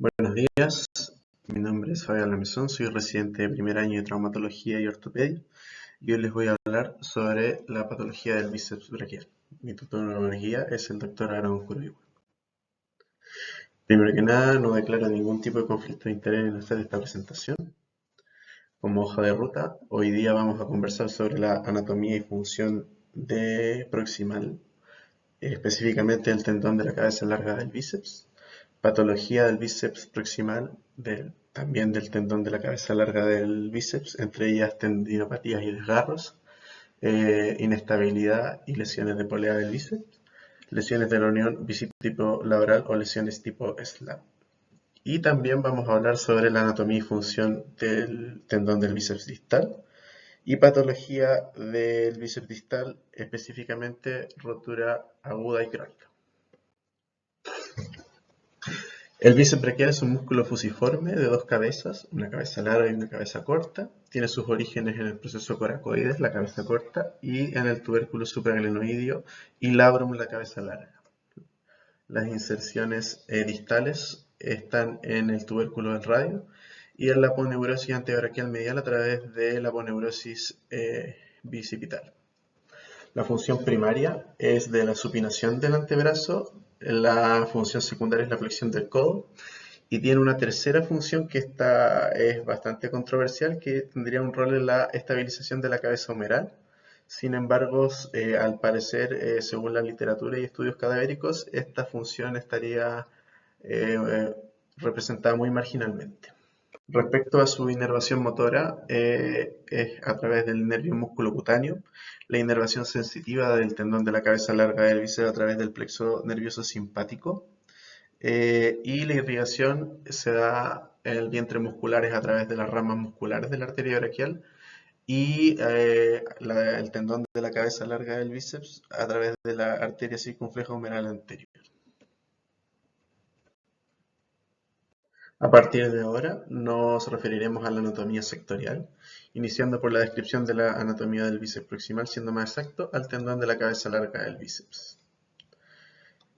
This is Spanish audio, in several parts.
Buenos días, mi nombre es Fabián Lamezón, soy residente de primer año de traumatología y ortopedia y hoy les voy a hablar sobre la patología del bíceps braquial. Mi tutor de neurología es el doctor Aaron Kuroiwa. Primero que nada, no declaro ningún tipo de conflicto de interés en hacer esta presentación. Como hoja de ruta, hoy día vamos a conversar sobre la anatomía y función de proximal, específicamente el tendón de la cabeza larga del bíceps, patología del bíceps proximal, también del tendón de la cabeza larga del bíceps, entre ellas tendinopatías y desgarros, inestabilidad y lesiones de polea del bíceps, lesiones de la unión bíceps-tipo labral o lesiones tipo SLAP. Y también vamos a hablar sobre la anatomía y función del tendón del bíceps distal y patología del bíceps distal, específicamente rotura aguda y crónica. El bíceps braquial es un músculo fusiforme de dos cabezas, una cabeza larga y una cabeza corta. Tiene sus orígenes en el proceso coracoides, la cabeza corta, y en el tubérculo supraglenoideo y labrum, la cabeza larga. Las inserciones distales están en el tubérculo del radio y en la aponeurosis antebraquial medial a través de la aponeurosis bicipital. La función primaria es de la supinación del antebrazo, la función secundaria es la flexión del codo y tiene una tercera función que es bastante controversial, que tendría un rol en la estabilización de la cabeza humeral. Sin embargo, al parecer, según la literatura y estudios cadavéricos, esta función estaría representada muy marginalmente. Respecto a su inervación motora, es a través del nervio músculo cutáneo, la inervación sensitiva del tendón de la cabeza larga del bíceps a través del plexo nervioso simpático, y la irrigación se da en el vientre muscular a través de las ramas musculares de la arteria braquial y el tendón de la cabeza larga del bíceps a través de la arteria circunfleja humeral anterior. A partir de ahora nos referiremos a la anatomía sectorial, iniciando por la descripción de la anatomía del bíceps proximal, siendo más exacto, al tendón de la cabeza larga del bíceps.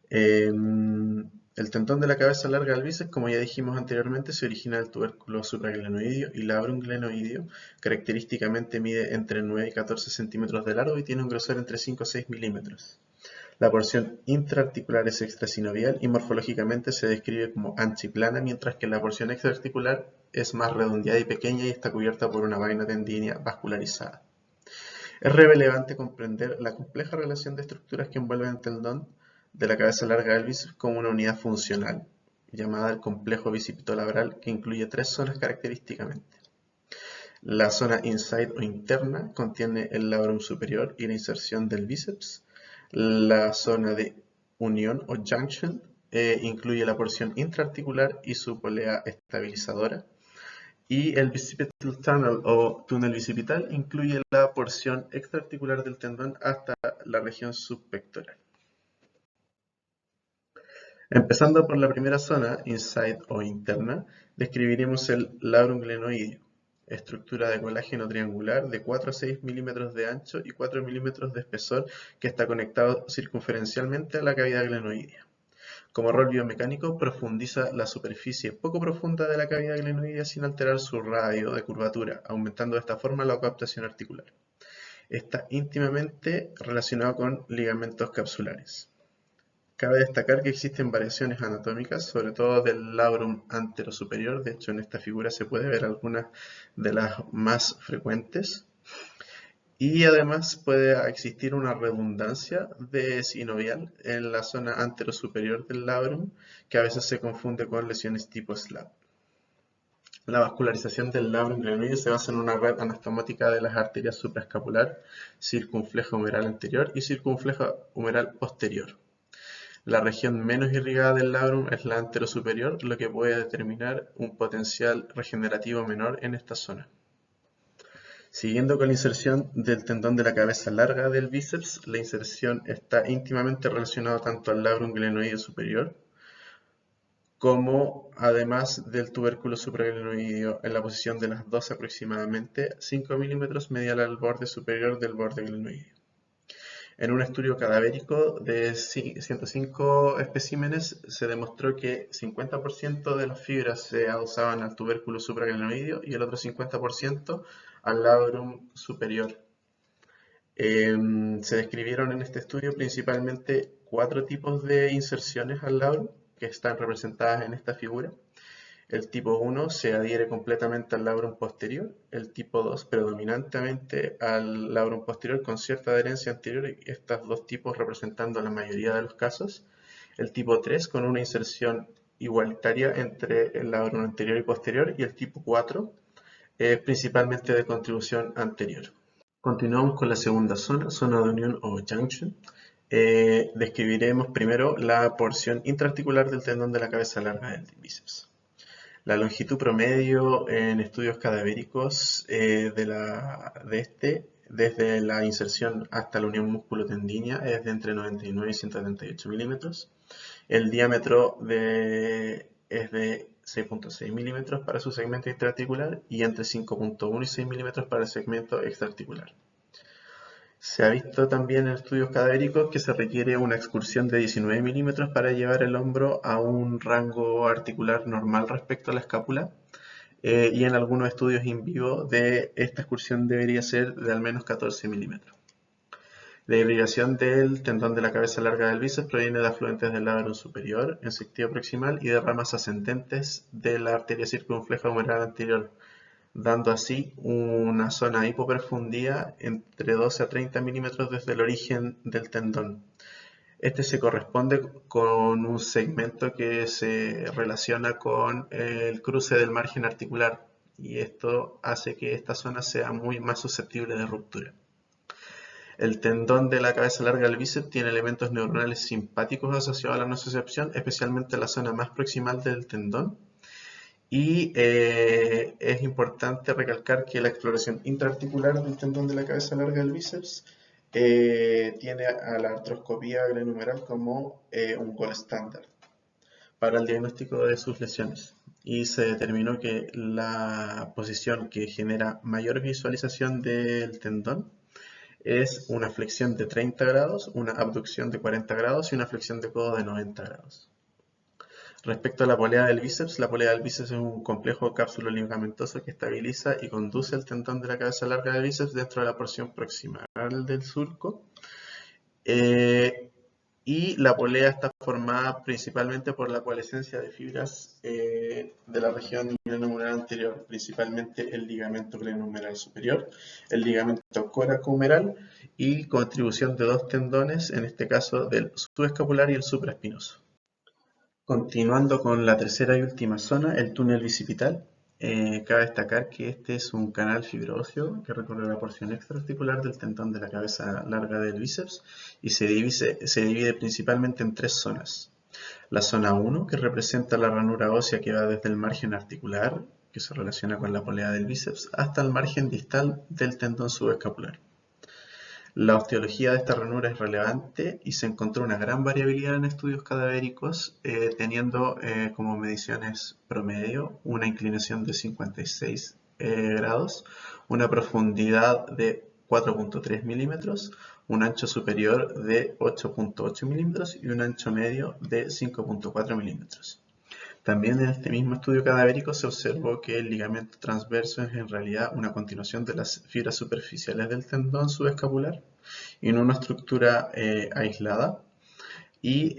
El tendón de la cabeza larga del bíceps, como ya dijimos anteriormente, se origina del tubérculo supraglenoideo y labrum glenoideo. Característicamente mide entre 9 y 14 centímetros de largo y tiene un grosor entre 5 a 6 milímetros. La porción intraarticular es extrasinovial y morfológicamente se describe como ancha y plana, mientras que la porción extraarticular es más redondeada y pequeña y está cubierta por una vaina tendínea vascularizada. Es relevante comprender la compleja relación de estructuras que envuelven el tendón de la cabeza larga del bíceps como una unidad funcional, llamada el complejo bíceps-labral, que incluye tres zonas característicamente. La zona inside o interna contiene el labrum superior y la inserción del bíceps. La zona de unión o junction incluye la porción intraarticular y su polea estabilizadora. Y el bicipital tunnel o túnel bicipital incluye la porción extraarticular del tendón hasta la región subpectoral. Empezando por la primera zona, inside o interna, describiremos el labrum glenoideo, estructura de colágeno triangular de 4 a 6 milímetros de ancho y 4 milímetros de espesor que está conectado circunferencialmente a la cavidad glenoidea. Como rol biomecánico, profundiza la superficie poco profunda de la cavidad glenoidea sin alterar su radio de curvatura, aumentando de esta forma la coaptación articular. Está íntimamente relacionado con ligamentos capsulares. Cabe destacar que existen variaciones anatómicas, sobre todo del labrum anterosuperior. De hecho, en esta figura se puede ver algunas de las más frecuentes. Y además puede existir una redundancia de sinovial en la zona anterosuperior del labrum, que a veces se confunde con lesiones tipo SLAP. La vascularización del labrum glenoideo se basa en una red anastomotica de las arterias supraescapular, circunfleja humeral anterior y circunfleja humeral posterior. La región menos irrigada del labrum es la anterosuperior, lo que puede determinar un potencial regenerativo menor en esta zona. Siguiendo con la inserción del tendón de la cabeza larga del bíceps, la inserción está íntimamente relacionada tanto al labrum glenoideo superior como además del tubérculo supraglenoideo en la posición de las 12 aproximadamente 5 milímetros medial al borde superior del borde glenoideo. En un estudio cadavérico de 105 especímenes se demostró que 50% de las fibras se adosaban al tubérculo supraglenoideo y el otro 50% al labrum superior. Se describieron en este estudio principalmente 4 tipos de inserciones al labrum que están representadas en esta figura. El tipo 1 se adhiere completamente al labrum posterior, el tipo 2 predominantemente al labrum posterior con cierta adherencia anterior, y estos dos tipos representando la mayoría de los casos. El tipo 3 con una inserción igualitaria entre el labrum anterior y posterior, y el tipo 4 principalmente de contribución anterior. Continuamos con la segunda zona de unión o junction. Describiremos primero la porción intraarticular del tendón de la cabeza larga del bíceps. La longitud promedio en estudios cadavéricos desde la inserción hasta la unión músculo-tendínea es de entre 99 y 178 milímetros. El diámetro es de 6.6 milímetros para su segmento intraarticular y entre 5.1 y 6 milímetros para el segmento extraarticular. Se ha visto también en estudios cadavéricos que se requiere una excursión de 19 milímetros para llevar el hombro a un rango articular normal respecto a la escápula, y en algunos estudios in vivo esta excursión debería ser de al menos 14 milímetros. La irrigación del tendón de la cabeza larga del bíceps proviene de afluentes del labrum superior en sentido proximal y de ramas ascendentes de la arteria circunfleja humeral anterior, dando así una zona hipoperfundida entre 12 a 30 milímetros desde el origen del tendón. Este se corresponde con un segmento que se relaciona con el cruce del margen articular, y esto hace que esta zona sea más susceptible de ruptura. El tendón de la cabeza larga del bíceps tiene elementos neuronales simpáticos asociados a la nocicepción, especialmente en la zona más proximal del tendón. Y es importante recalcar que la exploración intraarticular del tendón de la cabeza larga del bíceps tiene a la artroscopía glenohumeral como un gold estándar para el diagnóstico de sus lesiones. Y se determinó que la posición que genera mayor visualización del tendón es una flexión de 30 grados, una abducción de 40 grados y una flexión de codo de 90 grados. Respecto a la polea del bíceps es un complejo cápsulo ligamentoso que estabiliza y conduce el tendón de la cabeza larga del bíceps dentro de la porción proximal del surco. Y la polea está formada principalmente por la coalescencia de fibras de la región glenohumeral anterior, principalmente el ligamento glenohumeral superior, el ligamento coracohumeral y contribución de dos tendones, en este caso del subescapular y el supraespinoso. Continuando con la tercera y última zona, el túnel bicipital. Cabe destacar que este es un canal fibróseo que recorre la porción extraarticular del tendón de la cabeza larga del bíceps y se divide principalmente en 3 zonas. La zona 1, que representa la ranura ósea que va desde el margen articular, que se relaciona con la polea del bíceps, hasta el margen distal del tendón subescapular. La osteología de esta ranura es relevante y se encontró una gran variabilidad en estudios cadavéricos, teniendo como mediciones promedio una inclinación de 56 grados, una profundidad de 4.3 milímetros, un ancho superior de 8.8 milímetros y un ancho medio de 5.4 milímetros. También en este mismo estudio cadavérico se observó que el ligamento transverso es en realidad una continuación de las fibras superficiales del tendón subescapular y no una estructura aislada. Y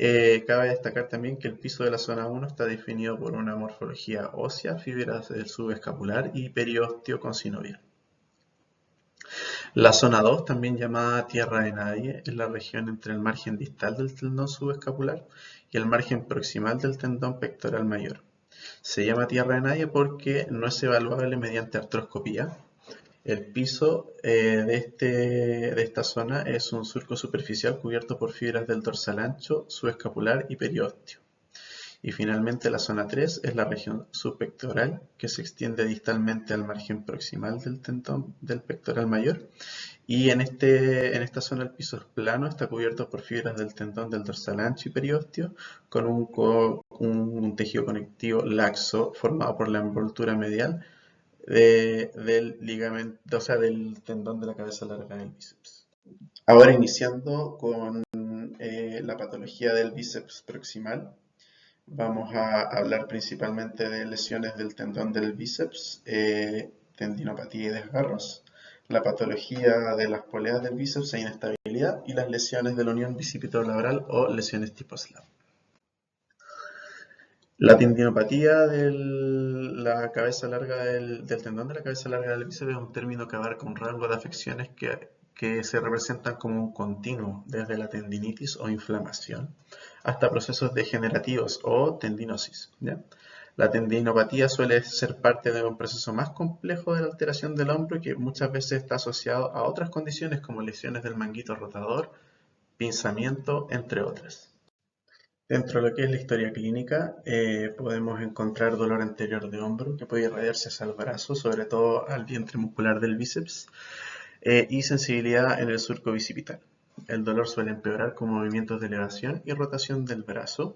cabe destacar también que el piso de la zona 1 está definido por una morfología ósea, fibras del subescapular y periósteo consinovial. La zona 2, también llamada tierra de nadie, es la región entre el margen distal del tendón subescapular y el margen proximal del tendón pectoral mayor. Se llama tierra de nadie porque no es evaluable mediante artroscopía. El piso de esta zona es un surco superficial cubierto por fibras del dorsal ancho, subescapular y periósteo. Y finalmente la zona 3 es la región subpectoral, que se extiende distalmente al margen proximal del tendón del pectoral mayor. Y en esta zona el piso es plano, está cubierto por fibras del tendón del dorsal ancho y periósteo, con un tejido conectivo laxo formado por la envoltura medial del ligamento, o sea, del tendón de la cabeza larga del bíceps. Ahora iniciando con la patología del bíceps proximal, vamos a hablar principalmente de lesiones del tendón del bíceps, tendinopatía y desgarros, la patología de las poleas del bíceps e inestabilidad y las lesiones de la unión bicipitalabral o lesiones tipo SLAP. La tendinopatía de la cabeza larga del tendón de la cabeza larga del bíceps es un término que abarca un rango de afecciones que se representan como un continuo, desde la tendinitis o inflamación hasta procesos degenerativos o tendinosis, ¿ya? La tendinopatía suele ser parte de un proceso más complejo de la alteración del hombro que muchas veces está asociado a otras condiciones como lesiones del manguito rotador, pinzamiento, entre otras. Dentro de lo que es la historia clínica, podemos encontrar dolor anterior de hombro que puede irradiarse hacia el brazo, sobre todo al vientre muscular del bíceps, y sensibilidad en el surco bicipital. El dolor suele empeorar con movimientos de elevación y rotación del brazo,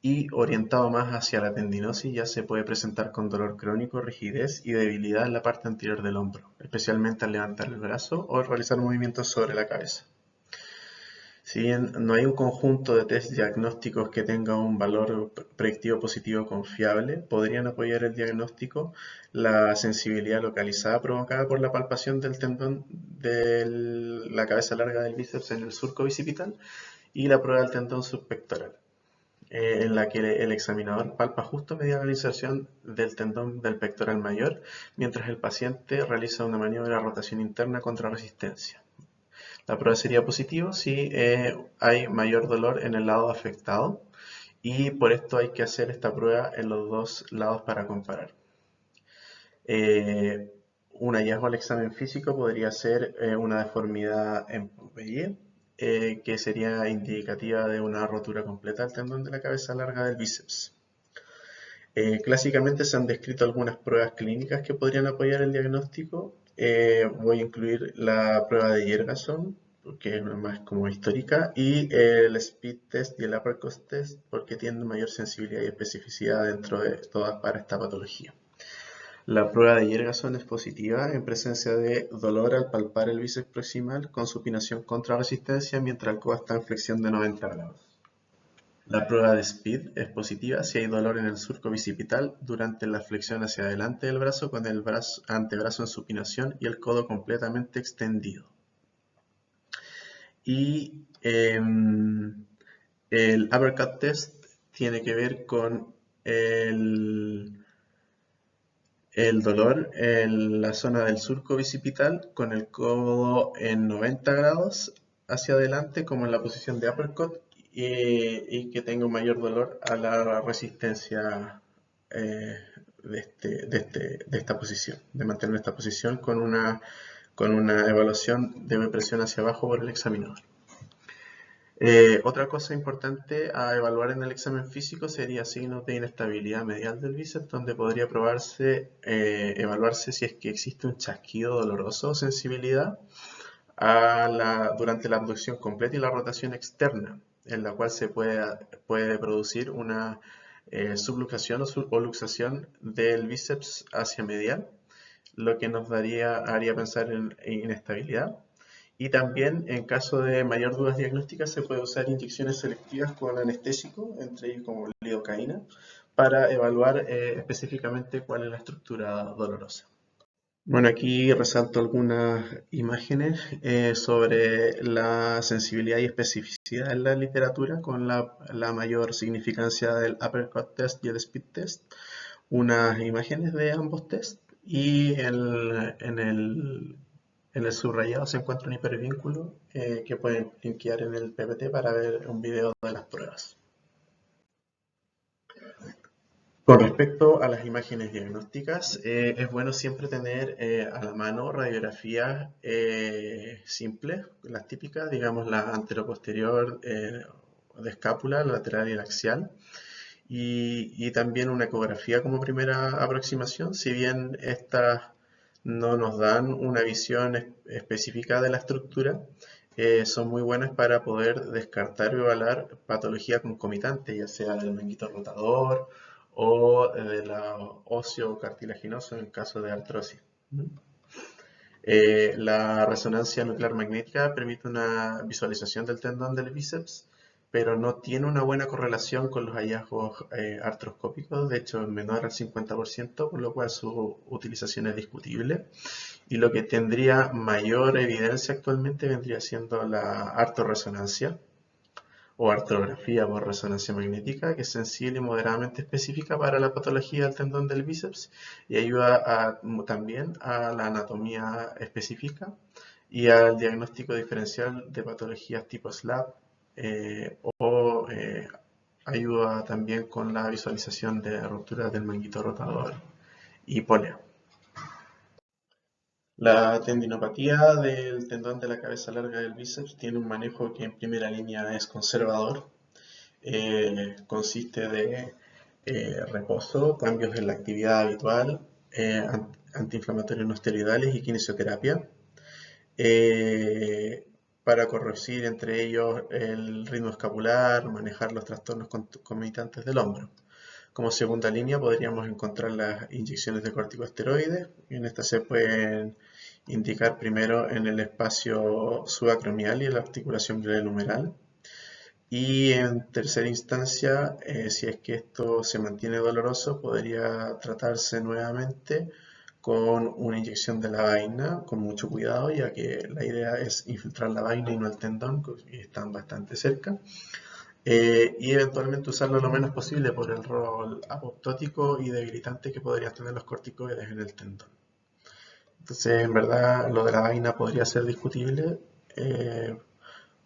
y orientado más hacia la tendinosis ya se puede presentar con dolor crónico, rigidez y debilidad en la parte anterior del hombro, especialmente al levantar el brazo o realizar movimientos sobre la cabeza. Si bien no hay un conjunto de test diagnósticos que tenga un valor predictivo positivo confiable, podrían apoyar el diagnóstico la sensibilidad localizada provocada por la palpación del tendón de la cabeza larga del bíceps en el surco bicipital y la prueba del tendón subpectoral, en la que el examinador palpa justo mediante la inserción del tendón del pectoral mayor, mientras el paciente realiza una maniobra de rotación interna contra resistencia. La prueba sería positiva si hay mayor dolor en el lado afectado, y por esto hay que hacer esta prueba en los dos lados para comparar. Un hallazgo al examen físico podría ser una deformidad en Popeye, que sería indicativa de una rotura completa del tendón de la cabeza larga del bíceps. Clásicamente se han descrito algunas pruebas clínicas que podrían apoyar el diagnóstico. Voy a incluir la prueba de Yergason, porque es más como histórica, y el speed test y el uppercut test, porque tienen mayor sensibilidad y especificidad dentro de todas para esta patología. La prueba de Yergason es positiva en presencia de dolor al palpar el bíceps proximal con supinación contra resistencia mientras el codo está en flexión de 90 grados. La prueba de SPEED es positiva si hay dolor en el surco bicipital durante la flexión hacia adelante del brazo con el antebrazo en supinación y el codo completamente extendido. Y el uppercut test tiene que ver con el dolor en la zona del surco bicipital con el codo en 90 grados hacia adelante como en la posición de uppercut, y que tenga un mayor dolor a la resistencia de esta posición, de mantener esta posición con una evaluación de presión hacia abajo por el examinador. Otra cosa importante a evaluar en el examen físico sería signos de inestabilidad medial del bíceps, donde podría evaluarse si es que existe un chasquido doloroso o sensibilidad durante la abducción completa y la rotación externa, en la cual se puede producir una subluxación o luxación del bíceps hacia medial, lo que nos haría pensar en inestabilidad. Y también, en caso de mayor dudas diagnósticas, se puede usar inyecciones selectivas con anestésico, entre ellos como lidocaína, para evaluar específicamente cuál es la estructura dolorosa. Bueno, aquí resalto algunas imágenes sobre la sensibilidad y especificidad en la literatura con la mayor significancia del uppercut test y el speed test. Unas imágenes de ambos tests, y en el subrayado se encuentra un hipervínculo que pueden linkear en el PPT para ver un video de las pruebas. Con respecto a las imágenes diagnósticas, es bueno siempre tener a la mano radiografías simples, las típicas, digamos la anteroposterior de escápula, la lateral y la axial, y también una ecografía como primera aproximación, si bien estas no nos dan una visión específica de la estructura. Son muy buenas para poder descartar y evaluar patología concomitante, ya sea del manguito rotador o de la óseo cartilaginoso en caso de artrosis. La resonancia nuclear magnética permite una visualización del tendón del bíceps, pero no tiene una buena correlación con los hallazgos artroscópicos, de hecho es menor al 50%, por lo cual su utilización es discutible. Y lo que tendría mayor evidencia actualmente vendría siendo la artorresonancia o artrografía por resonancia magnética, que es sensible y moderadamente específica para la patología del tendón del bíceps y ayuda también a la anatomía específica y al diagnóstico diferencial de patologías tipo SLAP o ayuda también con la visualización de rupturas del manguito rotador y polea. La tendinopatía del tendón de la cabeza larga del bíceps tiene un manejo que en primera línea es conservador. Consiste de reposo, cambios en la actividad habitual, antiinflamatorios no esteroidales y kinesioterapia, para corregir entre ellos el ritmo escapular, manejar los trastornos concomitantes del hombro. Como segunda línea podríamos encontrar las inyecciones de corticosteroides. En estas se pueden indicar primero en el espacio subacromial y en la articulación glenohumeral. Y en tercera instancia, si es que esto se mantiene doloroso, podría tratarse nuevamente con una inyección de la vaina, con mucho cuidado, ya que la idea es infiltrar la vaina y no el tendón, que están bastante cerca. Y eventualmente usarlo lo menos posible por el rol apoptótico y debilitante que podrían tener los corticoides en el tendón. Entonces, en verdad, lo de la vaina podría ser discutible,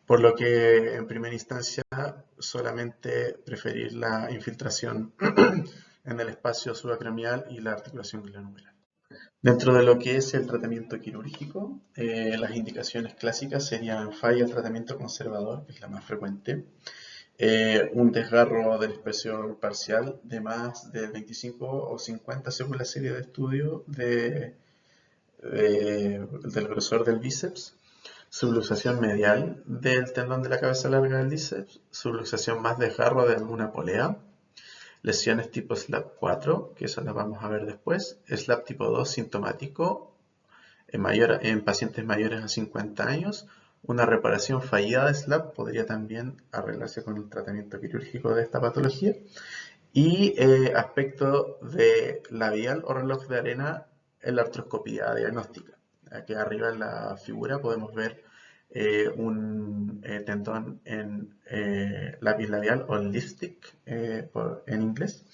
por lo que en primera instancia solamente preferir la infiltración en el espacio subacromial y la articulación glenohumeral. Dentro de lo que es el tratamiento quirúrgico, las indicaciones clásicas serían falla al tratamiento conservador, que es la más frecuente, un desgarro del espesor parcial de más de 25 o 50 según la serie de estudio del grosor del bíceps, subluxación medial del tendón de la cabeza larga del bíceps, subluxación más desgarro de alguna polea, lesiones tipo SLAP 4, que eso las vamos a ver después, SLAP tipo 2 sintomático en pacientes mayores a 50 años. Una reparación fallida de SLAP podría también arreglarse con el tratamiento quirúrgico de esta patología. Y aspecto de labial o reloj de arena en la artroscopía diagnóstica. Aquí arriba en la figura podemos ver un tendón en lápiz labial o lipstick en inglés.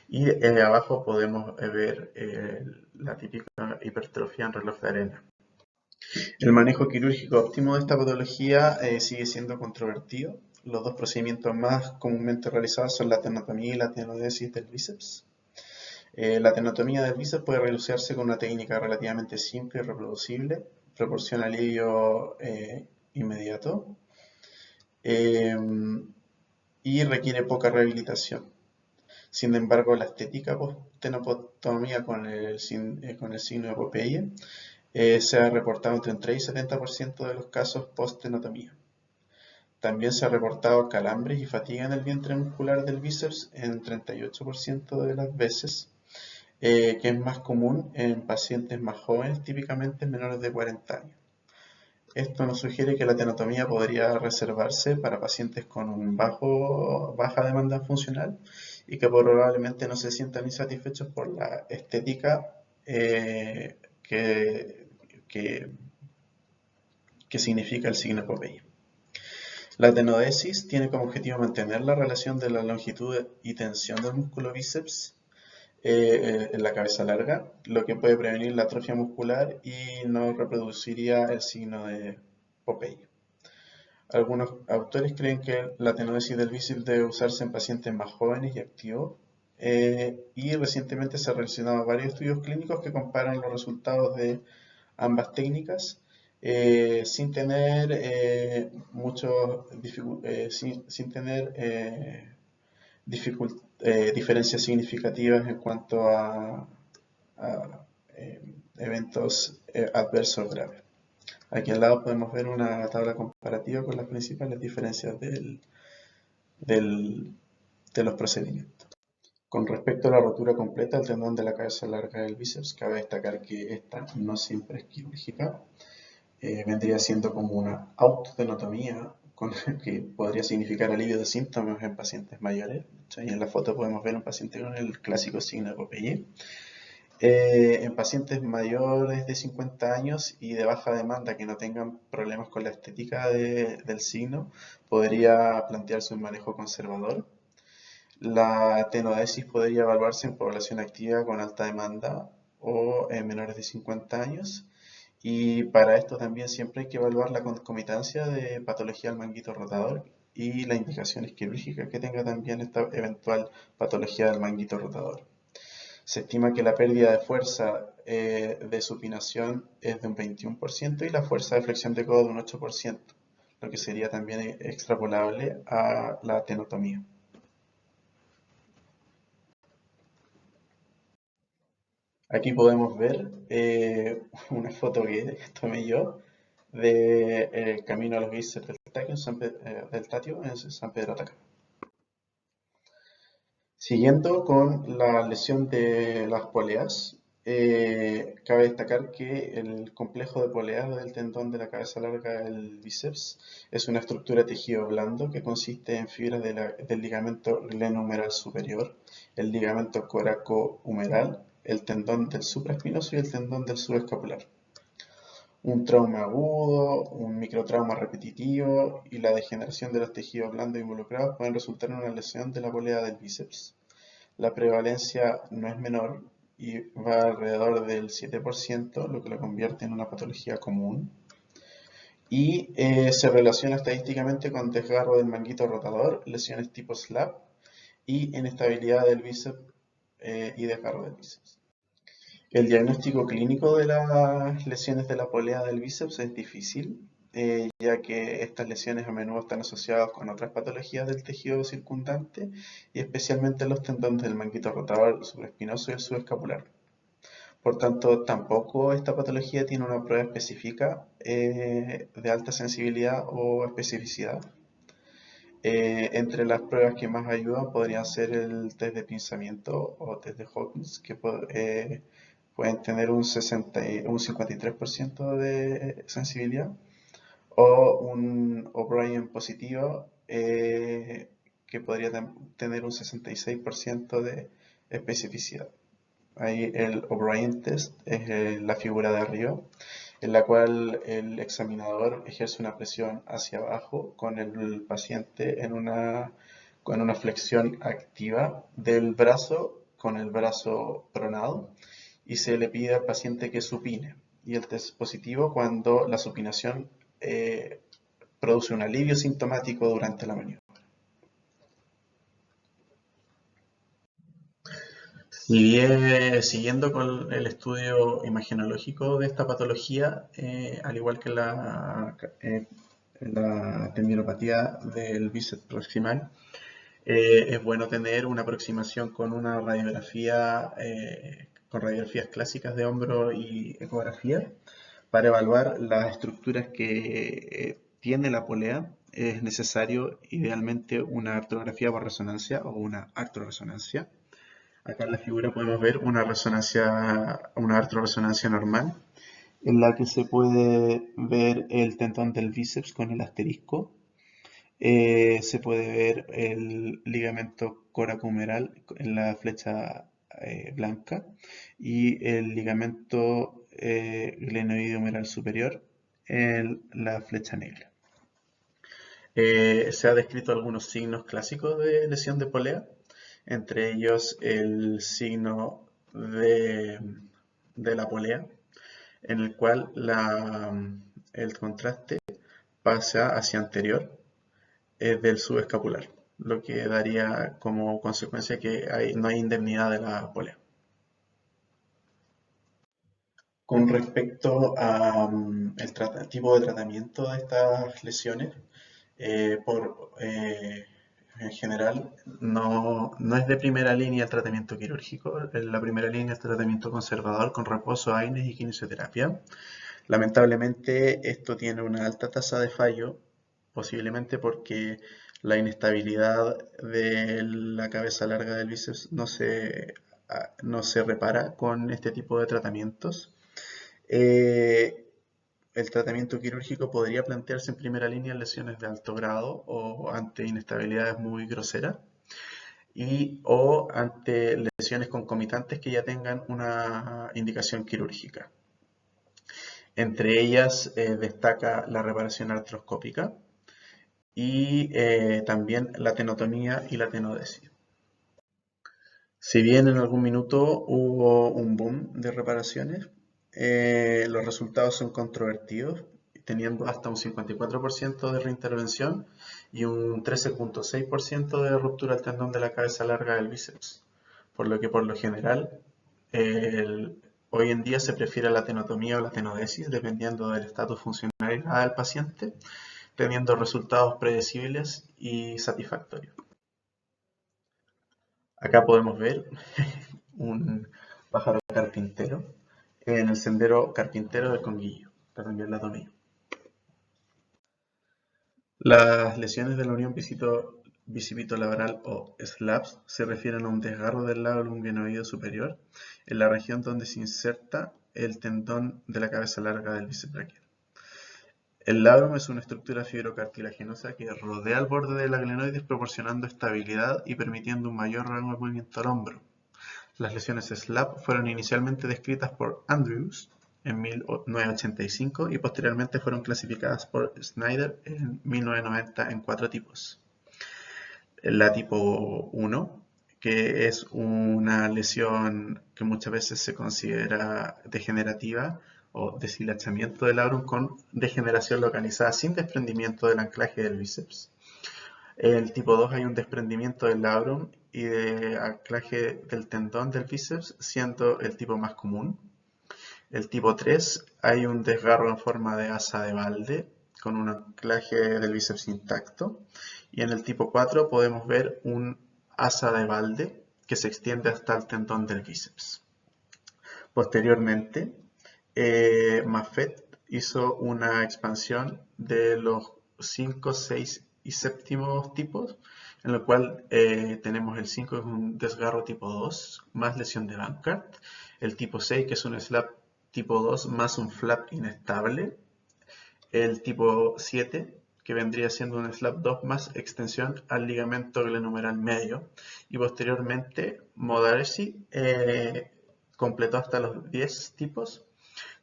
Y abajo podemos ver la típica hipertrofia en reloj de arena. El manejo quirúrgico óptimo de esta patología sigue siendo controvertido. Los dos procedimientos más comúnmente realizados son la tenotomía y la tenodesis del bíceps. La tenotomía del bíceps puede realizarse con una técnica relativamente simple y reproducible, proporciona alivio inmediato y requiere poca rehabilitación. Sin embargo, la estética post-tenotomía con el signo de Popeye se ha reportado entre un 3 y 70% de los casos post-tenotomía. También se ha reportado calambres y fatiga en el vientre muscular del bíceps en 38% de las veces, que es más común en pacientes más jóvenes, típicamente menores de 40 años. Esto nos sugiere que la tenotomía podría reservarse para pacientes con baja demanda funcional y que probablemente no se sientan insatisfechos por la estética que significa el signo Popeye. La tenodesis tiene como objetivo mantener la relación de la longitud y tensión del músculo bíceps en la cabeza larga, lo que puede prevenir la atrofia muscular y no reproduciría el signo de Popeye. Algunos autores creen que la tenodesis del bíceps debe usarse en pacientes más jóvenes y activos, y recientemente se han realizado varios estudios clínicos que comparan los resultados de ambas técnicas sin tener diferencias significativas en cuanto a eventos adversos graves. Aquí al lado podemos ver una tabla comparativa con las principales diferencias de los procedimientos. Con respecto a la rotura completa del tendón de la cabeza larga del bíceps, cabe destacar que esta no siempre es quirúrgica. Vendría siendo como una autotenotomía, que podría significar alivio de síntomas en pacientes mayores. Ahí en la foto podemos ver un paciente con el clásico signo de Popeye. En pacientes mayores de 50 años y de baja demanda que no tengan problemas con la estética del signo, podría plantearse un manejo conservador. La tenodesis podría evaluarse en población activa con alta demanda o en menores de 50 años. Y para esto también siempre hay que evaluar la concomitancia de patología del manguito rotador y las indicaciones quirúrgicas que tenga también esta eventual patología del manguito rotador. Se estima que la pérdida de fuerza de supinación es de un 21% y la fuerza de flexión de codo de un 8%, lo que sería también extrapolable a la tenotomía. Aquí podemos ver una foto que tomé yo de camino a los geysers del Tatio en San Pedro Atacama. Siguiendo con la lesión de las poleas, cabe destacar que el complejo de poleas del tendón de la cabeza larga del bíceps es una estructura de tejido blando que consiste en fibras del ligamento glenohumeral superior, el ligamento coracohumeral, el tendón del supraespinoso y el tendón del subescapular. Un trauma agudo, un microtrauma repetitivo y la degeneración de los tejidos blandos involucrados pueden resultar en una lesión de la polea del bíceps. La prevalencia no es menor y va alrededor del 7%, lo que lo convierte en una patología común. Y se relaciona estadísticamente con desgarro del manguito rotador, lesiones tipo SLAP y inestabilidad del bíceps y desgarro del bíceps. El diagnóstico clínico de las lesiones de la polea del bíceps es difícil, ya que estas lesiones a menudo están asociadas con otras patologías del tejido circundante y especialmente los tendones del manguito rotador supraespinoso y el subescapular. Por tanto, tampoco esta patología tiene una prueba específica de alta sensibilidad o especificidad. Entre las pruebas que más ayudan podrían ser el test de pinzamiento o test de Hawkins, que pueden tener un 53% de sensibilidad, o un O'Brien positivo que podría tener un 66% de especificidad. Ahí el O'Brien test es la figura de arriba, en la cual el examinador ejerce una presión hacia abajo con el paciente con una flexión activa del brazo con el brazo pronado y se le pide al paciente que supine. Y el test es positivo cuando la supinación produce un alivio sintomático durante la maniobra. Siguiendo con el estudio imagenológico de esta patología, al igual que la tendinopatía del bíceps proximal, es bueno tener una aproximación con una radiografía, con radiografías clásicas de hombro y ecografía para evaluar las estructuras que tiene la polea. Es necesario idealmente una artrografía por resonancia o una artroresonancia. Acá en la figura podemos ver una artroresonancia normal, en la que se puede ver el tendón del bíceps con el asterisco. Se puede ver el ligamento coracohumeral en la flecha blanca y el ligamento glenoideo-humeral superior en la flecha negra. Se ha descrito algunos signos clásicos de lesión de polea, entre ellos el signo de la polea, en el cual el contraste pasa hacia anterior del subescapular, lo que daría como consecuencia que no hay indemnidad de la polea. Con respecto al tipo de tratamiento de estas lesiones, en general no es de primera línea el tratamiento quirúrgico. La primera línea es tratamiento conservador con reposo, AINES y kinesioterapia. Lamentablemente esto tiene una alta tasa de fallo, posiblemente porque La inestabilidad de la cabeza larga del bíceps no se repara con este tipo de tratamientos. El tratamiento quirúrgico podría plantearse en primera línea en lesiones de alto grado o ante inestabilidades muy groseras o ante lesiones concomitantes que ya tengan una indicación quirúrgica. Entre ellas destaca la reparación artroscópica y también la tenotomía y la tenodesis. Si bien en algún minuto hubo un boom de reparaciones, los resultados son controvertidos, teniendo hasta un 54% de reintervención y un 13,6% de ruptura del tendón de la cabeza larga del bíceps, por lo que por lo general hoy en día se prefiere la tenotomía o la tenodesis dependiendo del estatus funcional del paciente, teniendo resultados predecibles y satisfactorios. Acá podemos ver un pájaro carpintero en el sendero carpintero del Conguillo, para cambiar la tomilla. Las lesiones de la unión bicipito-labral o SLAPs se refieren a un desgarro del lado luminoideo superior en la región donde se inserta el tendón de la cabeza larga del bíceps braquial. El labrum es una estructura fibrocartilaginosa que rodea el borde de la glenoides proporcionando estabilidad y permitiendo un mayor rango de movimiento al hombro. Las lesiones SLAP fueron inicialmente descritas por Andrews en 1985 y posteriormente fueron clasificadas por Snyder en 1990 en 4 tipos. La tipo 1, que es una lesión que muchas veces se considera degenerativa o deshilachamiento del labrum con degeneración localizada sin desprendimiento del anclaje del bíceps. En el tipo 2 hay un desprendimiento del labrum y de anclaje del tendón del bíceps, siendo el tipo más común. El tipo 3 hay un desgarro en forma de asa de balde con un anclaje del bíceps intacto. Y en el tipo 4 podemos ver un asa de balde que se extiende hasta el tendón del bíceps. Posteriormente, Maffet hizo una expansión de los 5, 6 y séptimos tipos, en lo cual tenemos el 5 que es un desgarro tipo 2 más lesión de Bankart, el tipo 6 que es un slap tipo 2 más un flap inestable, el tipo 7 que vendría siendo un slap 2 más extensión al ligamento glenohumeral medio, y posteriormente Modaresi completó hasta los 10 tipos,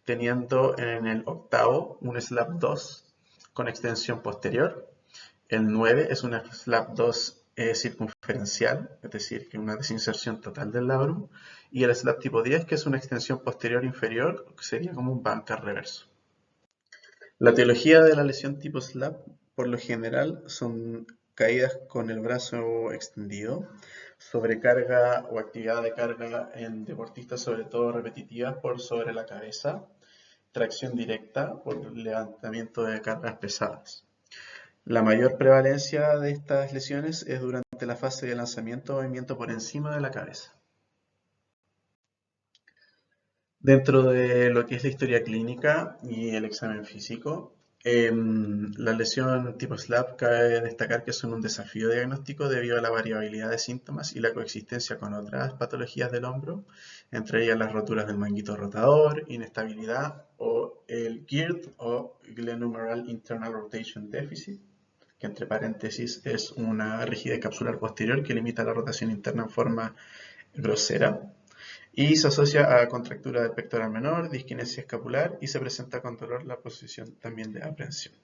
teniendo en el octavo un slap 2 con extensión posterior. El 9 es un slap 2 circunferencial, es decir, que una desinserción total del labrum. Y el slap tipo 10, que es una extensión posterior inferior, que sería como un Bankart reverso. La etiología de la lesión tipo slap, por lo general, son caídas con el brazo extendido, sobrecarga o actividad de carga en deportistas, sobre todo repetitivas, por sobre la cabeza, tracción directa por levantamiento de cargas pesadas. La mayor prevalencia de estas lesiones es durante la fase de lanzamiento o movimiento por encima de la cabeza. Dentro de lo que es la historia clínica y el examen físico, la lesión tipo SLAP cabe destacar que son un desafío diagnóstico debido a la variabilidad de síntomas y la coexistencia con otras patologías del hombro, entre ellas las roturas del manguito rotador, inestabilidad o el GIRD o Glenohumeral Internal Rotation Deficit, que entre paréntesis es una rigidez capsular posterior que limita la rotación interna en forma grosera. Y se asocia a contractura del pectoral menor, disquinesia escapular y se presenta con dolor la posición también de aprehensión.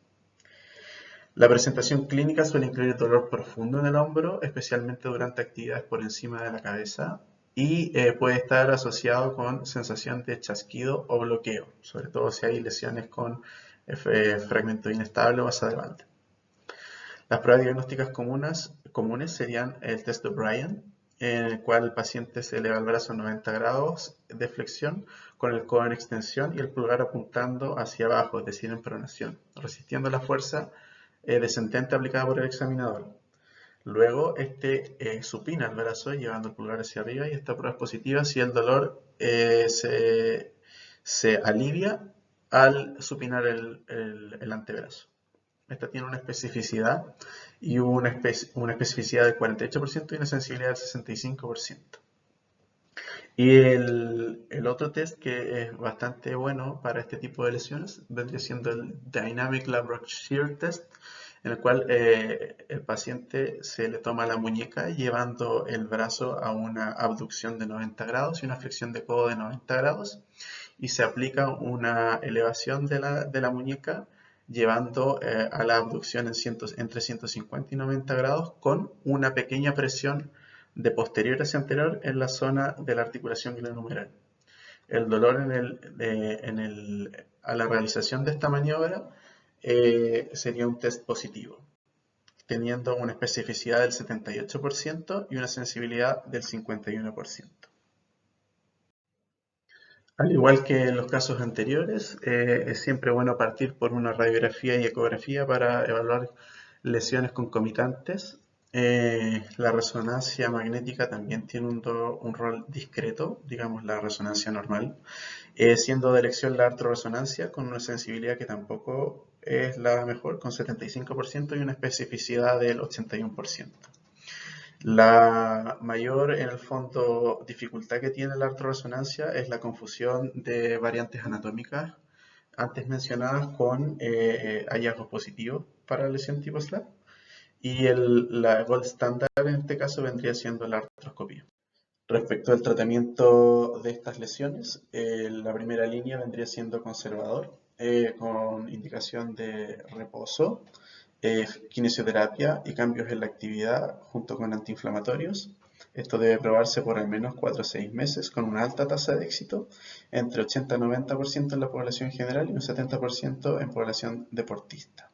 La presentación clínica suele incluir dolor profundo en el hombro, especialmente durante actividades por encima de la cabeza, y puede estar asociado con sensación de chasquido o bloqueo, sobre todo si hay lesiones con fragmento inestable o asa de balde. Las pruebas diagnósticas comunes serían el test de O'Brien, en el cual el paciente se eleva el brazo a 90 grados de flexión con el codo en extensión y el pulgar apuntando hacia abajo, es decir, en pronación, resistiendo la fuerza descendente aplicada por el examinador. Luego, supina el brazo llevando el pulgar hacia arriba, y esta prueba es positiva si el dolor se alivia al supinar el antebrazo. Esta tiene una especificidad y una especificidad del 48% y una sensibilidad del 65%. Y el otro test que es bastante bueno para este tipo de lesiones vendría siendo el Dynamic Labrock Shear Test, en el cual el paciente se le toma la muñeca llevando el brazo a una abducción de 90 grados y una flexión de codo de 90 grados y se aplica una elevación de la muñeca llevando a la abducción entre 150 y 90 grados con una pequeña presión de posterior hacia anterior en la zona de la articulación glenohumeral. El dolor a la realización de esta maniobra sería un test positivo, teniendo una especificidad del 78% y una sensibilidad del 51%. Al igual que en los casos anteriores, es siempre bueno partir por una radiografía y ecografía para evaluar lesiones concomitantes. La resonancia magnética también tiene un rol discreto, digamos la resonancia normal, siendo de elección la artrorresonancia con una sensibilidad que tampoco es la mejor, con 75% y una especificidad del 81%. La mayor, en el fondo, dificultad que tiene la artrorresonancia es la confusión de variantes anatómicas antes mencionadas con hallazgos positivos para la lesión tipo SLAP y la gold standard en este caso vendría siendo la artroscopía. Respecto al tratamiento de estas lesiones, la primera línea vendría siendo conservador, con indicación de reposo, kinesioterapia y cambios en la actividad junto con antiinflamatorios. Esto debe probarse por al menos 4 o 6 meses con una alta tasa de éxito, entre 80 y 90% en la población general y un 70% en población deportista.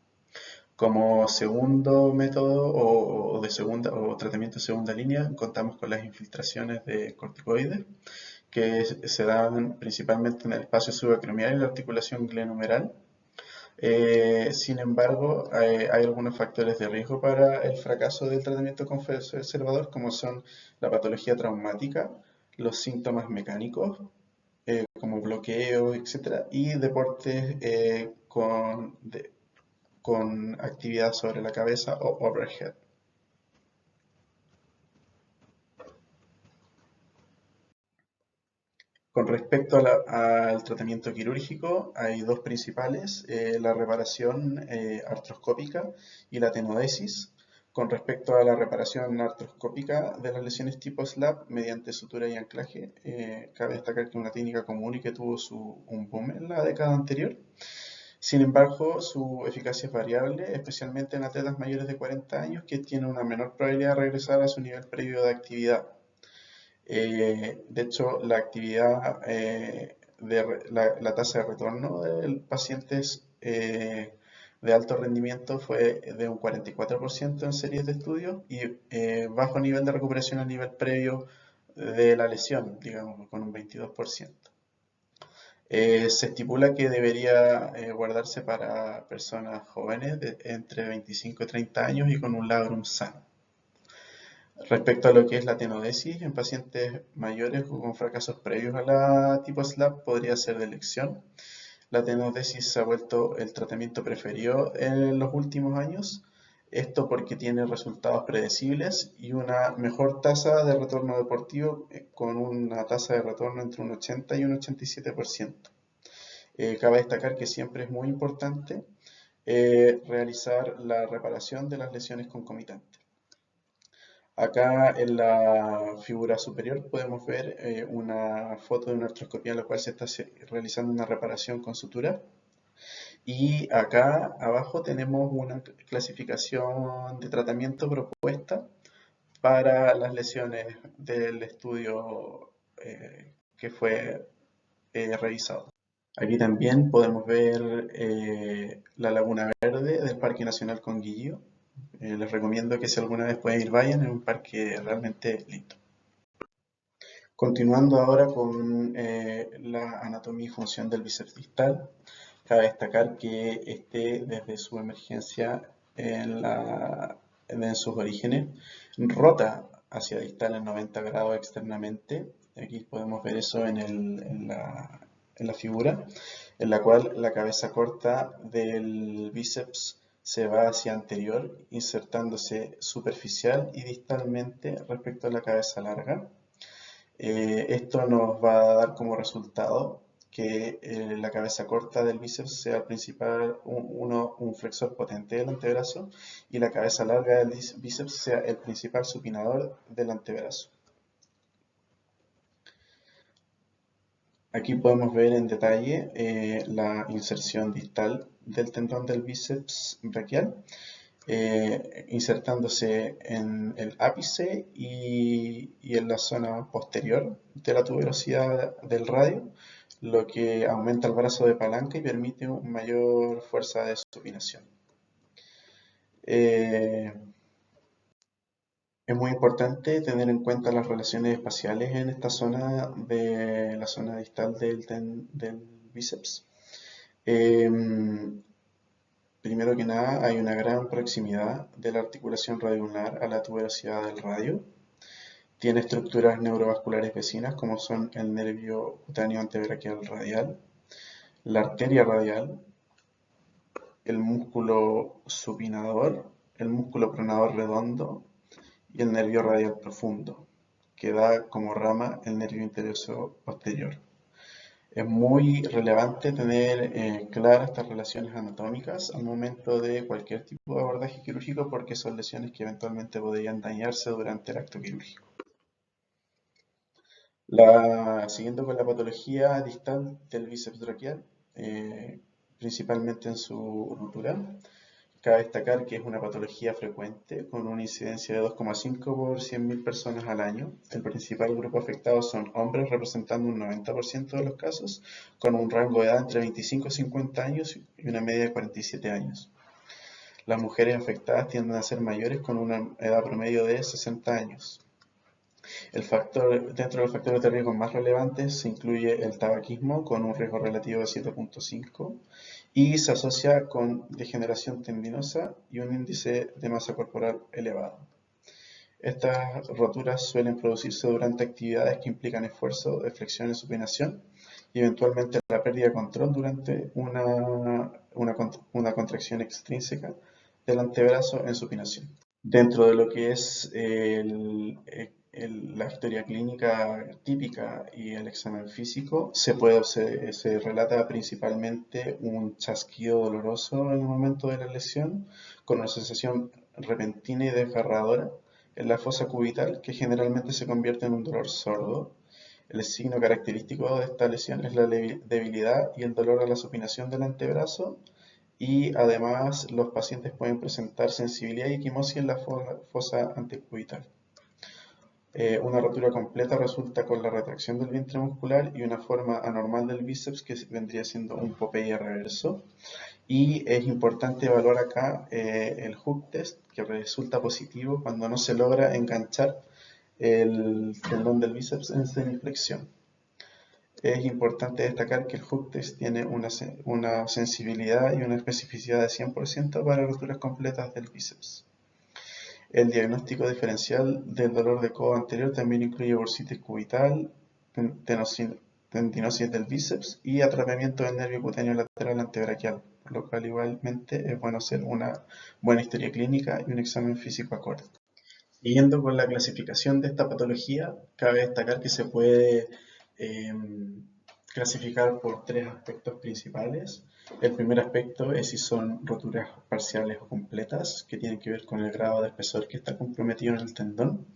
Como segundo método o tratamiento de segunda línea, contamos con las infiltraciones de corticoides, que se dan principalmente en el espacio subacromial y la articulación glenohumeral. Sin embargo, hay algunos factores de riesgo para el fracaso del tratamiento conservador, como son la patología traumática, los síntomas mecánicos, como bloqueo, etc., y deportes con actividad sobre la cabeza o overhead. Con respecto al tratamiento quirúrgico, hay dos principales, la reparación artroscópica y la tenodesis. Con respecto a la reparación artroscópica de las lesiones tipo SLAP mediante sutura y anclaje, cabe destacar que es una técnica común y que tuvo un boom en la década anterior. Sin embargo, su eficacia es variable, especialmente en atletas mayores de 40 años que tienen una menor probabilidad de regresar a su nivel previo de actividad. De hecho, la actividad, la tasa de retorno de pacientes de alto rendimiento fue de un 44% en series de estudios y bajo nivel de recuperación a nivel previo de la lesión, digamos, con un 22%. Se estipula que debería guardarse para personas jóvenes de entre 25 y 30 años y con un labrum sano. Respecto a lo que es la tenodesis, en pacientes mayores o con fracasos previos a la tipo SLAP podría ser de elección. La tenodesis se ha vuelto el tratamiento preferido en los últimos años, esto porque tiene resultados predecibles y una mejor tasa de retorno deportivo con una tasa de retorno entre un 80 y un 87%. Cabe destacar que siempre es muy importante realizar la reparación de las lesiones concomitantes. Acá en la figura superior podemos ver una foto de una artroscopía en la cual se está realizando una reparación con sutura. Y acá abajo tenemos una clasificación de tratamiento propuesta para las lesiones del estudio que fue revisado. Aquí también podemos ver la Laguna Verde del Parque Nacional Conguillío. Les recomiendo que si alguna vez pueden ir, vayan, es un parque realmente lindo. Continuando ahora con la anatomía y función del bíceps distal, cabe destacar que desde su emergencia en sus orígenes rota hacia distal en 90 grados externamente. Aquí podemos ver eso en la figura, en la cual la cabeza corta del bíceps se va hacia anterior, insertándose superficial y distalmente respecto a la cabeza larga. Esto nos va a dar como resultado que la cabeza corta del bíceps sea el principal, un flexor potente del antebrazo, y la cabeza larga del bíceps sea el principal supinador del antebrazo. Aquí podemos ver en detalle la inserción distal del tendón del bíceps braquial, insertándose en el ápice y en la zona posterior de la tuberosidad del radio, lo que aumenta el brazo de palanca y permite una mayor fuerza de supinación. Es muy importante tener en cuenta las relaciones espaciales en esta zona de la zona distal del bíceps. Primero que nada, hay una gran proximidad de la articulación radioulnar a la tuberosidad del radio. Tiene estructuras neurovasculares vecinas como son el nervio cutáneo antebraquial radial, la arteria radial, el músculo supinador, el músculo pronador redondo y el nervio radial profundo, que da como rama el nervio interoseo posterior. Es muy relevante tener claras estas relaciones anatómicas al momento de cualquier tipo de abordaje quirúrgico, porque son lesiones que eventualmente podrían dañarse durante el acto quirúrgico. Siguiendo con la patología distal del bíceps braquial, principalmente en su rotura, cabe destacar que es una patología frecuente con una incidencia de 2,5 por 100.000 personas al año. El principal grupo afectado son hombres, representando un 90% de los casos, con un rango de edad entre 25 y 50 años y una media de 47 años. Las mujeres afectadas tienden a ser mayores con una edad promedio de 60 años. Dentro de los factores de riesgo más relevantes se incluye el tabaquismo con un riesgo relativo de 7,5 y se asocia con degeneración tendinosa y un índice de masa corporal elevado. Estas roturas suelen producirse durante actividades que implican esfuerzo de flexión y supinación y eventualmente la pérdida de control durante una contracción extrínseca del antebrazo en supinación. Dentro de lo que es la historia clínica típica y el examen físico, se relata principalmente un chasquido doloroso en el momento de la lesión, con una sensación repentina y desgarradora en la fosa cubital, que generalmente se convierte en un dolor sordo. El signo característico de esta lesión es la debilidad y el dolor a la supinación del antebrazo, y además los pacientes pueden presentar sensibilidad y equimosis en la fosa antecubital. Una rotura completa resulta con la retracción del vientre muscular y una forma anormal del bíceps, que vendría siendo un Popeye reverso. Y es importante evaluar acá el hook test, que resulta positivo cuando no se logra enganchar el tendón del bíceps en semiflexión. Es importante destacar que el hook test tiene una sensibilidad y una especificidad de 100% para roturas completas del bíceps. El diagnóstico diferencial del dolor de codo anterior también incluye bursitis cubital, tendinosis del bíceps y atrapamiento del nervio cutáneo lateral antebraquial, por lo cual igualmente es bueno hacer una buena historia clínica y un examen físico acorde. Siguiendo con la clasificación de esta patología, cabe destacar que se puede clasificar por tres aspectos principales. El primer aspecto es si son roturas parciales o completas, que tienen que ver con el grado de espesor que está comprometido en el tendón.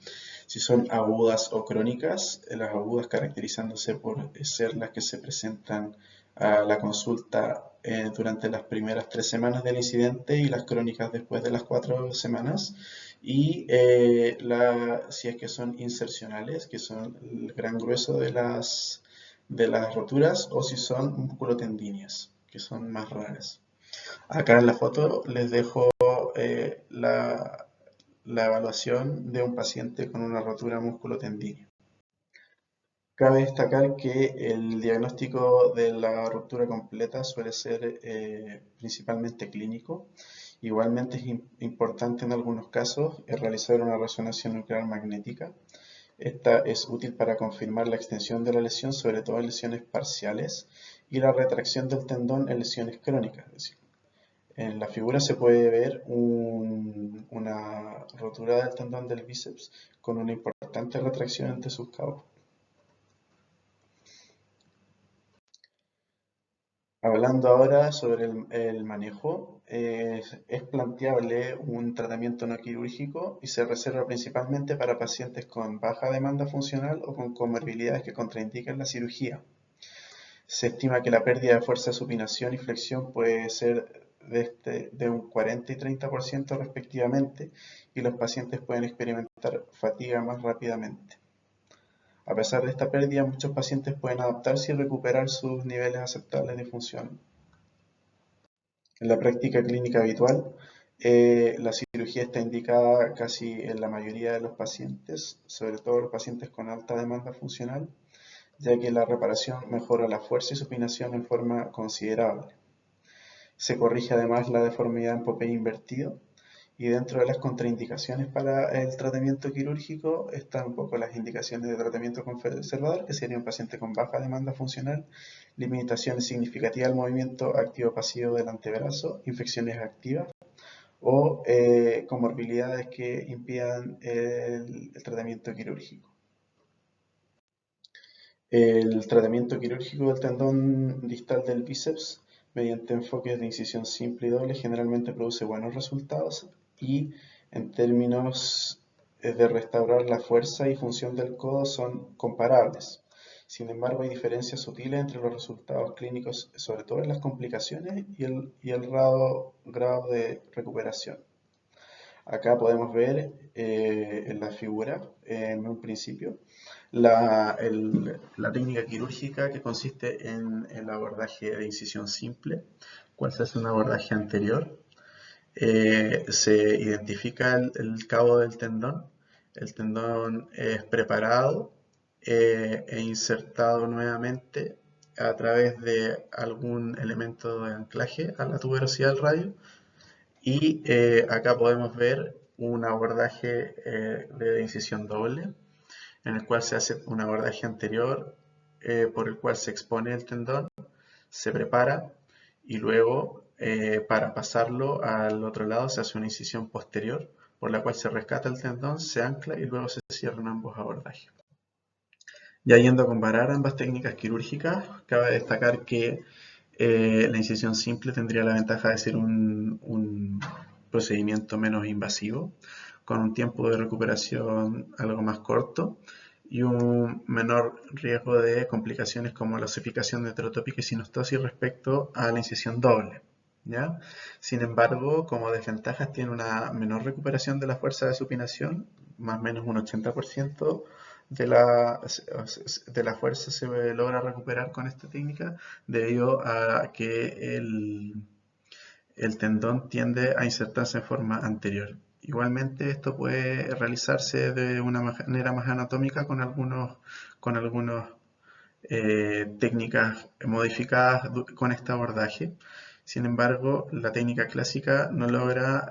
Si son agudas o crónicas, las agudas caracterizándose por ser las que se presentan a la consulta durante las primeras 3 semanas del incidente y las crónicas después de las 4 semanas. Y si es que son insercionales, que son el gran grueso de las roturas, o si son musculotendíneas, que son más raras. Acá en la foto les dejo la evaluación de un paciente con una rotura musculotendínea. Cabe destacar que el diagnóstico de la ruptura completa suele ser principalmente clínico. Igualmente es importante en algunos casos realizar una resonancia nuclear magnética. Esta es útil para confirmar la extensión de la lesión, sobre todo en lesiones parciales, y la retracción del tendón en lesiones crónicas. Es decir, En la figura se puede ver una rotura del tendón del bíceps con una importante retracción entre sus cabos. Hablando ahora sobre el manejo, es planteable un tratamiento no quirúrgico y se reserva principalmente para pacientes con baja demanda funcional o con comorbilidades que contraindican la cirugía. Se estima que la pérdida de fuerza de supinación y flexión puede ser de un 40 y 30% respectivamente, y los pacientes pueden experimentar fatiga más rápidamente. A pesar de esta pérdida, muchos pacientes pueden adaptarse y recuperar sus niveles aceptables de función. En la práctica clínica habitual, la cirugía está indicada casi en la mayoría de los pacientes, sobre todo los pacientes con alta demanda funcional, ya que la reparación mejora la fuerza y supinación en forma considerable. Se corrige además la deformidad en Popeye invertido, y dentro de las contraindicaciones para el tratamiento quirúrgico están un poco las indicaciones de tratamiento conservador, que sería un paciente con baja demanda funcional, limitaciones significativas al movimiento activo-pasivo del antebrazo, infecciones activas o comorbilidades que impidan el tratamiento quirúrgico. El tratamiento quirúrgico del tendón distal del bíceps mediante enfoques de incisión simple y doble generalmente produce buenos resultados y en términos de restaurar la fuerza y función del codo son comparables. Sin embargo, hay diferencias sutiles entre los resultados clínicos, sobre todo en las complicaciones y el grado de recuperación. Acá podemos ver en la figura, en un principio, la técnica quirúrgica que consiste en el abordaje de incisión simple, cual se hace un abordaje anterior. Se identifica el cabo del tendón. El tendón es preparado e insertado nuevamente a través de algún elemento de anclaje a la tuberosidad del radio. Y acá podemos ver un abordaje de incisión doble, en el cual se hace un abordaje anterior por el cual se expone el tendón, se prepara y luego para pasarlo al otro lado se hace una incisión posterior por la cual se rescata el tendón, se ancla y luego se cierran ambos abordajes. Ya yendo a comparar ambas técnicas quirúrgicas, cabe destacar que la incisión simple tendría la ventaja de ser un procedimiento menos invasivo, con un tiempo de recuperación algo más corto y un menor riesgo de complicaciones como la osificación heterotópica y sinostosis respecto a la incisión doble. ¿Ya? Sin embargo, como desventajas tiene una menor recuperación de la fuerza de supinación, más o menos un 80% de la fuerza se logra recuperar con esta técnica debido a que el tendón tiende a insertarse en forma anterior. Igualmente esto puede realizarse de una manera más anatómica con algunas técnicas modificadas con este abordaje. Sin embargo, la técnica clásica no logra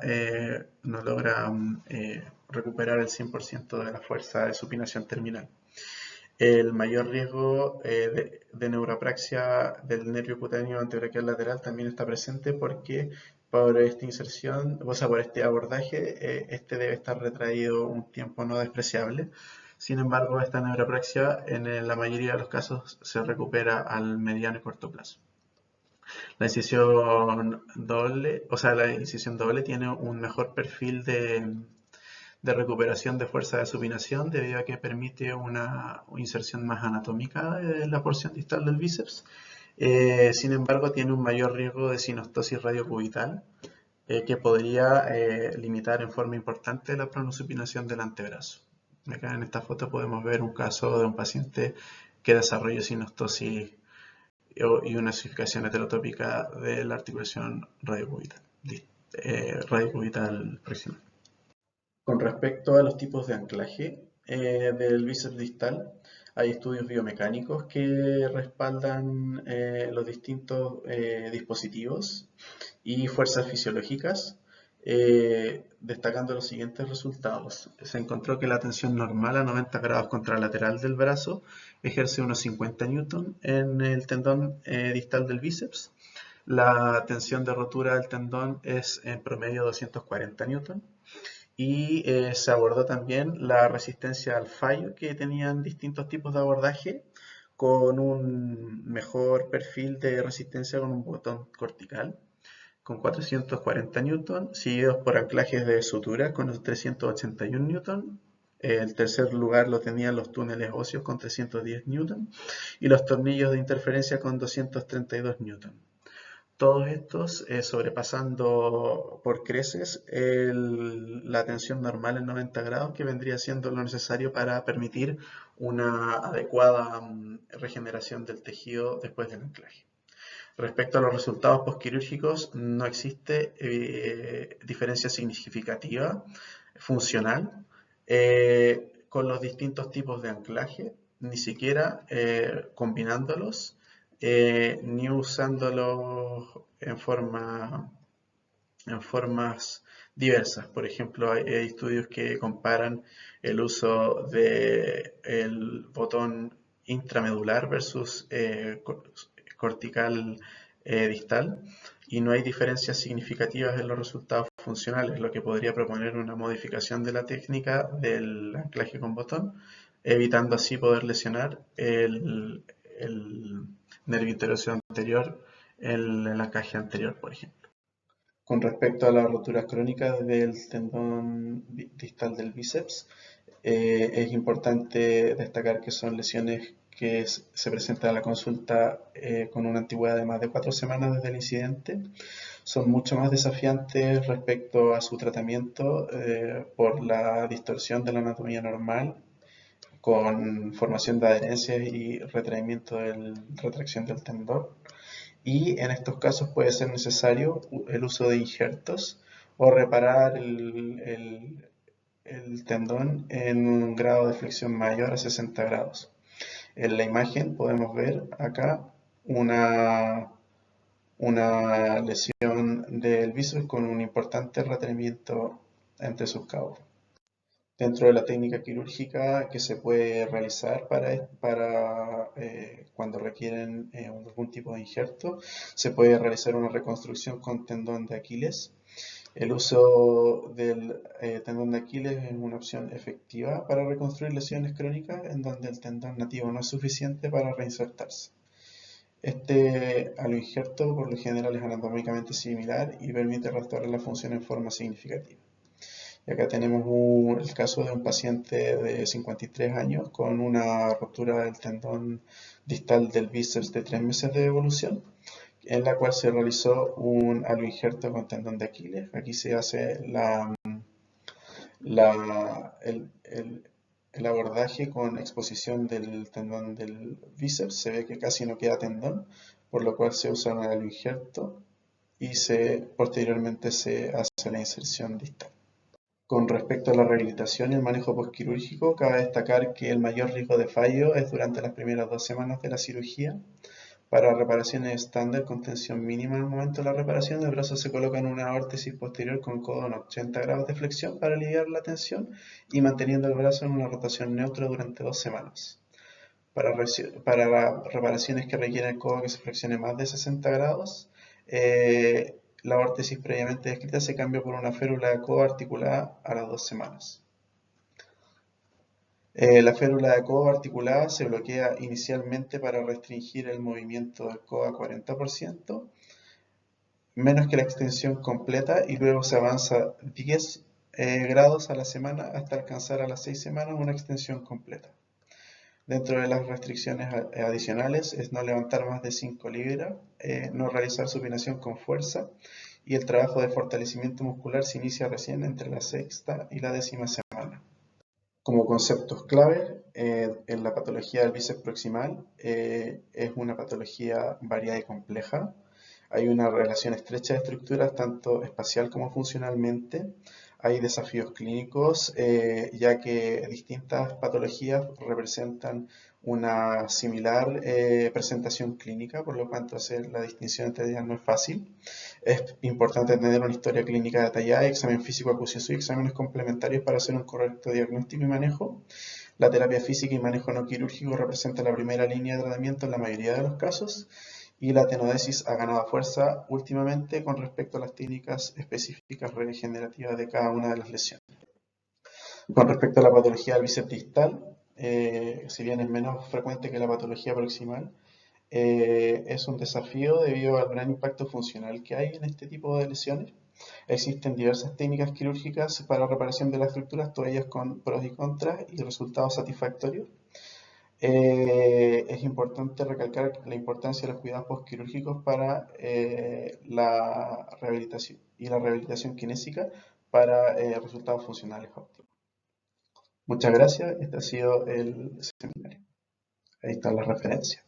recuperar el 100% de la fuerza de supinación terminal. El mayor riesgo de neuropraxia del nervio cutáneo antebraquial lateral también está presente porque por esta inserción, o sea, por este abordaje, este debe estar retraído un tiempo no despreciable. Sin embargo, esta neuropraxia en la mayoría de los casos se recupera al mediano y corto plazo. La incisión doble tiene un mejor perfil de recuperación de fuerza de supinación debido a que permite una inserción más anatómica de la porción distal del bíceps. Sin embargo, tiene un mayor riesgo de sinostosis radiocubital que podría limitar en forma importante la pronosupinación del antebrazo. Acá en esta foto podemos ver un caso de un paciente que desarrolló sinostosis y una osificación heterotópica de la articulación radiocubital proximal. Con respecto a los tipos de anclaje del bíceps distal, hay estudios biomecánicos que respaldan los distintos dispositivos y fuerzas fisiológicas, destacando los siguientes resultados. Se encontró que la tensión normal a 90 grados contralateral del brazo ejerce unos 50 newton en el tendón distal del bíceps. La tensión de rotura del tendón es en promedio 240 newton. Y se abordó también la resistencia al fallo, que tenían distintos tipos de abordaje con un mejor perfil de resistencia con un botón cortical con 440 newton, seguidos por anclajes de sutura con 381 newton. El tercer lugar lo tenían los túneles óseos con 310 newton y los tornillos de interferencia con 232 newton. Todos estos sobrepasando por creces la tensión normal en 90 grados, que vendría siendo lo necesario para permitir una adecuada regeneración del tejido después del anclaje. Respecto a los resultados postquirúrgicos, no existe diferencia significativa funcional con los distintos tipos de anclaje, ni siquiera combinándolos, ni usándolos en formas diversas. Por ejemplo, hay estudios que comparan el uso del botón intramedular versus cortical distal, y no hay diferencias significativas en los resultados funcionales, lo que podría proponer una modificación de la técnica del anclaje con botón, evitando así poder lesionar el nervio interoseo anterior en el anclaje anterior, por ejemplo. Con respecto a las roturas crónicas del tendón distal del bíceps, es importante destacar que son lesiones que se presentan a la consulta con una antigüedad de más de 4 semanas desde el incidente. Son mucho más desafiantes respecto a su tratamiento por la distorsión de la anatomía normal, con formación de adherencias y retracción del tendón. Y en estos casos puede ser necesario el uso de injertos o reparar el tendón en un grado de flexión mayor a 60 grados. En la imagen podemos ver acá una lesión del bíceps con un importante retraimiento entre sus cabos. Dentro de la técnica quirúrgica que se puede realizar para cuando requieren algún tipo de injerto, se puede realizar una reconstrucción con tendón de Aquiles. El uso del tendón de Aquiles es una opción efectiva para reconstruir lesiones crónicas en donde el tendón nativo no es suficiente para reinsertarse. Este aloinjerto por lo general es anatómicamente similar y permite restaurar la función en forma significativa. Y acá tenemos el caso de un paciente de 53 años con una rotura del tendón distal del bíceps de 3 meses de evolución, en la cual se realizó un aloinjerto con tendón de Aquiles. Aquí se hace el abordaje con exposición del tendón del bíceps. Se ve que casi no queda tendón, por lo cual se usa un aloinjerto y posteriormente se hace la inserción distal. Con respecto a la rehabilitación y el manejo postquirúrgico, cabe destacar que el mayor riesgo de fallo es durante las primeras 2 semanas de la cirugía. Para reparaciones estándar con tensión mínima al momento de la reparación, el brazo se coloca en una órtesis posterior con codo en 80 grados de flexión para aliviar la tensión y manteniendo el brazo en una rotación neutra durante 2 semanas. Para reparaciones que requieren el codo que se flexione más de 60 grados, la órtesis previamente descrita se cambia por una férula de codo articulada a las 2 semanas. La férula de codo articulada se bloquea inicialmente para restringir el movimiento del codo a 40%, menos que la extensión completa, y luego se avanza 10 grados a la semana hasta alcanzar a las 6 semanas una extensión completa. Dentro de las restricciones adicionales es no levantar más de 5 libras, no realizar supinación con fuerza, y el trabajo de fortalecimiento muscular se inicia recién entre la 6ª y la 10ª semana. Como conceptos clave, en la patología del bíceps proximal es una patología variada y compleja. Hay una relación estrecha de estructuras, tanto espacial como funcionalmente. Hay desafíos clínicos, ya que distintas patologías representan una similar presentación clínica, por lo tanto hacer la distinción entre ellas no es fácil. Es importante tener una historia clínica detallada, examen físico acucioso y exámenes complementarios para hacer un correcto diagnóstico y manejo. La terapia física y manejo no quirúrgico representa la primera línea de tratamiento en la mayoría de los casos, y la tenodesis ha ganado fuerza últimamente con respecto a las técnicas específicas regenerativas de cada una de las lesiones. Con respecto a la patología del bíceps distal, si bien es menos frecuente que la patología proximal, es un desafío debido al gran impacto funcional que hay en este tipo de lesiones. Existen diversas técnicas quirúrgicas para reparación de las estructuras, todas ellas con pros y contras y resultados satisfactorios. Es importante recalcar la importancia de los cuidados postquirúrgicos para la rehabilitación y la rehabilitación kinésica para resultados funcionales óptimos. Muchas gracias, este ha sido el seminario. Ahí está la referencia.